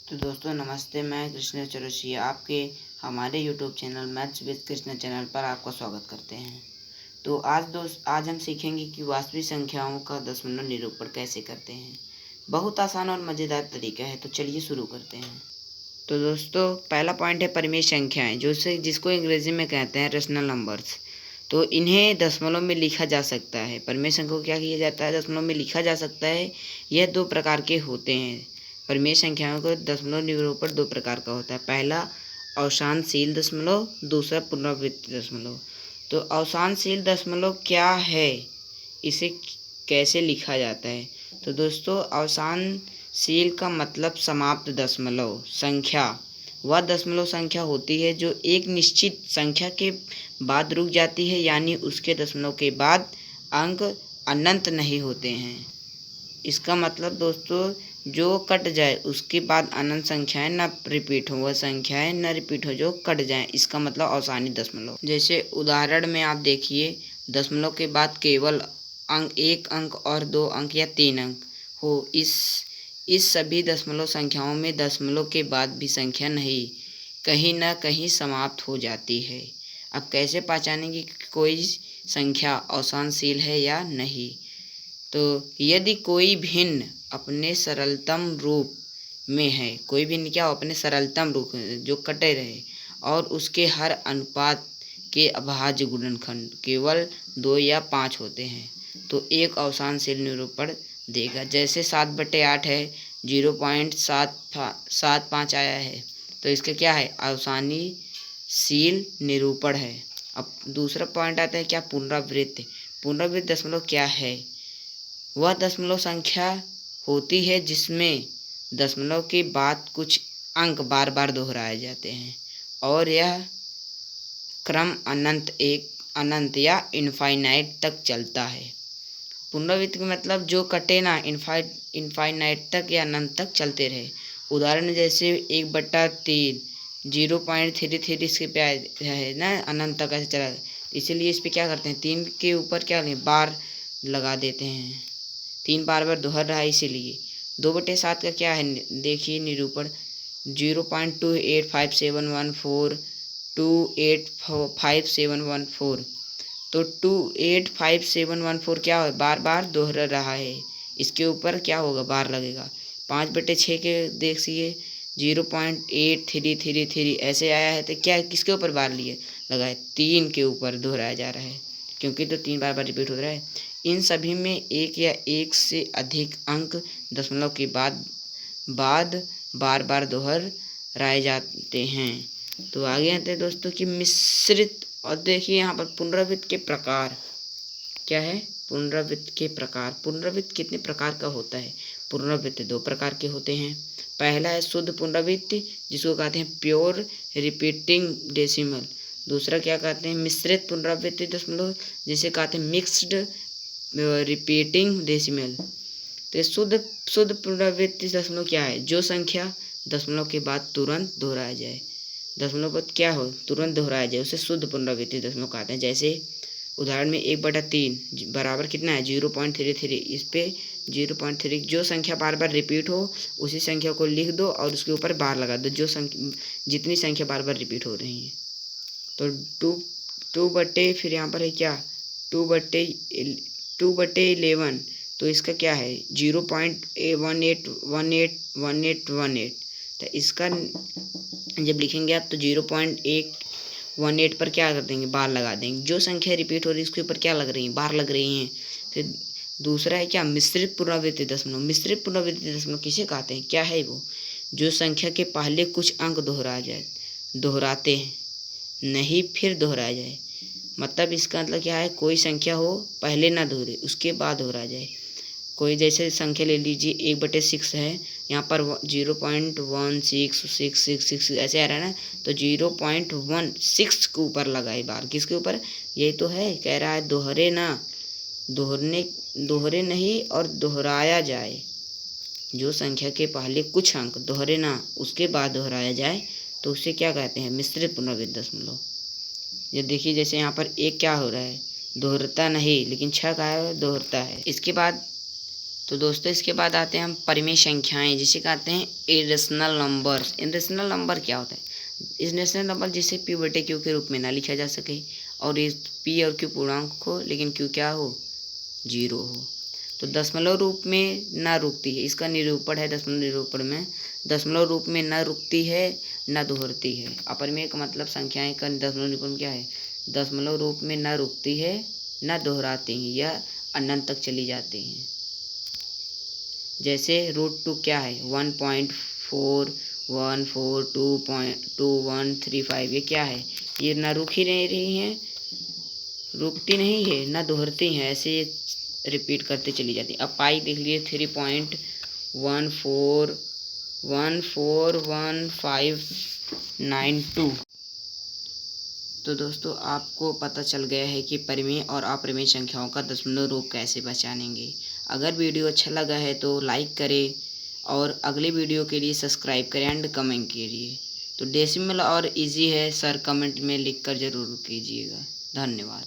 तो दोस्तों नमस्ते, मैं कृष्ण चौरसिया आपके हमारे YouTube channel maths with Krishna channel पर आपका स्वागत करते हैं। तो आज हम सीखेंगे कि वास्तविक संख्याओं का दशमलव निरूपण कैसे करते हैं। बहुत आसान और मज़ेदार तरीका है, तो चलिए शुरू करते हैं। तो दोस्तों पहला पॉइंट है परिमेय संख्याएँ, जिसको अंग्रेजी में कहते हैं रेशनल नंबर्स। तो इन्हें दशमलव में लिखा जा सकता है। परिमेय संख्या को क्या किया जाता है, दशमलव में लिखा जा सकता है। यह दो प्रकार के होते हैं। परिमेय संख्याओं का दशमलव निरूपण दो प्रकार का होता है। पहला अवसानशील दशमलव, दूसरा पुनरावृत्ति दशमलव। तो अवसानशील दशमलव क्या है, इसे कैसे लिखा जाता है। तो दोस्तों अवसानशील का मतलब समाप्त दशमलव संख्या वह दशमलव संख्या होती है जो एक निश्चित संख्या के बाद रुक जाती है, यानी उसके दशमलव के बाद अंक अनंत नहीं होते हैं। इसका मतलब दोस्तों जो कट जाए उसके बाद अनंत संख्याएं न रिपीट हो, वह संख्याएं न रिपीट हो जो कट जाएं, इसका मतलब अवसानी दशमलव। जैसे उदाहरण में आप देखिए, दशमलव के बाद केवल अंक एक अंक और दो अंक या तीन अंक हो, इस सभी दशमलव संख्याओं में दशमलव के बाद भी संख्या नहीं कहीं न कहीं समाप्त हो जाती है। अब कैसे पहचानेंगे कि कोई संख्या अवसानशील है या नहीं। तो यदि कोई भिन्न अपने सरलतम रूप में है, कोई भिन्न क्या अपने सरलतम रूप जो कटे रहे और उसके हर अनुपात के अभाज्य गुणनखंड केवल 2 या 5 होते हैं, तो एक अवसानशील निरूपण देगा। जैसे 7/8 है, 0.775 आया है, तो इसका क्या है, अवसानशील निरूपण है। अब दूसरा पॉइंट आता है क्या, पुनरावृत्ति। पुनरावृत्ति दशमलव क्या है, वह दशमलव संख्या होती है जिसमें दशमलव के बाद कुछ अंक बार बार दोहराए जाते हैं और यह क्रम अनंत या इनफाइनाइट तक चलता है। पुनरावृत्ति का मतलब जो कटे ना, इनफाइनाइट तक या अनंत तक चलते रहे। उदाहरण जैसे 1/3 0.33 इसके पे है ना, अनंत तक ऐसे चला, इसीलिए इस पे क्या करते हैं, 3 के ऊपर क्या बार लगा देते हैं। 3 बार बार दोहर रहा है, इसीलिए। 2/7 का क्या है, देखिए निरूपण 0.285714 285,714। तो 285,714 क्या है, बार बार दोहरा रहा है, इसके ऊपर क्या होगा, बार लगेगा। 5/6 के देखिए 0.8333 ऐसे आया है, तो क्या किसके ऊपर बार लिए लगा है, 3 के ऊपर दोहराया जा रहा है, क्योंकि तो 3 बार बार रिपीट हो रहा है। इन सभी में एक या एक से अधिक अंक दशमलव के बाद बार बार दोहराए जाते हैं। तो आगे आते हैं दोस्तों कि मिश्रित, और देखिए यहाँ पर पुनरावृत्ति के प्रकार क्या है, पुनरावृत्ति के प्रकार। पुनरावृत्ति कितने प्रकार का होता है, पुनरावृत्ति 2 प्रकार के होते हैं। पहला है शुद्ध पुनरावृत्ति, जिसको कहते हैं प्योर रिपीटिंग डेसिमल। दूसरा क्या कहते हैं, मिश्रित पुनरावृत्ति दशमलव, जिसे कहते हैं मिक्स्ड रिपीटिंग डेसिमल। तो शुद्ध पुनरावृत्ति दशमलव क्या है, जो संख्या दशमलव के बाद तुरंत दोहराया जाए, दशमलव पर क्या हो, तुरंत दोहराया जाए, उसे शुद्ध पुनरावृत्ति दशमलव कहते हैं। जैसे उदाहरण में 1/3 बराबर कितना है, 0.33। इस पे 0.3 जो संख्या बार बार रिपीट हो उसी संख्या को लिख दो और उसके ऊपर बार लगा दो, जितनी संख्या बार बार रिपीट हो रही है। तो 2 फिर यहाँ पर है क्या, 2/11, तो इसका क्या है 0.18181818। तो इसका जब लिखेंगे आप तो 0.118 पर क्या कर देंगे, बार लगा देंगे। जो संख्या रिपीट हो रही है उसके ऊपर क्या लग रही है, बार लग रही हैं। फिर दूसरा है क्या, मिश्रित पुनरावृत्ति दशमलव। मिश्रित पुनरावृत्ति दशमलव किसे कहते हैं, क्या है वो, जो संख्या के पहले कुछ अंक दोहराते हैं नहीं फिर दोहराया जाए। मतलब इसका मतलब क्या है, कोई संख्या हो पहले ना दोहरे उसके बाद दोहरा जाए। कोई जैसे संख्या ले लीजिए 1/6 है, यहाँ पर 0.1666 ऐसे आ रहा है ना, तो 0.16 के ऊपर लगाए बार, किसके ऊपर, यही तो है, कह रहा है दोहरे नहीं और दोहराया जाए। जो संख्या के पहले कुछ अंक दोहरे ना उसके बाद दोहराया जाए तो उसे क्या कहते हैं, मिश्रित पुनरावृत्ति दशमलव। ये देखिए जैसे यहाँ पर एक क्या हो रहा है, दोहरता नहीं, लेकिन 6 का है दोहरता है। इसके बाद तो दोस्तों इसके बाद आते हैं हम परिमेय संख्याएं, जिसे कहते हैं इरेशनल नंबर्स। इरेशनल नंबर क्या होता है? इरेशनल नंबर जिसे पी बटे क्यू के रूप में ना लिखा जा सके, और इस पी और क्यू पूर्णांक हो लेकिन क्यू क्या हो, 0 हो। तो दशमलव रूप में न रुकती है, इसका निरूपण है दशमलव निरूपण में, दशमलव रूप में न रुकती है न दोहरती है। अपरिमेय का मतलब संख्याएं का दशमलव निरूपण क्या है? दशमलव रूप में न रुकती है न दोहराती हैं, यह अनंत तक चली जाती हैं। जैसे √2 क्या है? 1.4142.2135, ये क्या है? ये ना रुक ही नहीं रही हैं, रुकती नहीं है ना दोहरती हैं, ऐसे रिपीट करते चली जाती। अब पाई देख लिए 3.141592। तो दोस्तों आपको पता चल गया है कि परिमेय और अपरिमेय संख्याओं का दशमलव रूप कैसे पहचानेंगे। अगर वीडियो अच्छा लगा है तो लाइक करें और अगले वीडियो के लिए सब्सक्राइब करें एंड कमेंट कीजिए। तो डेसिमल और इजी है सर, कमेंट में लिखकर ज़रूर कीजिएगा। धन्यवाद।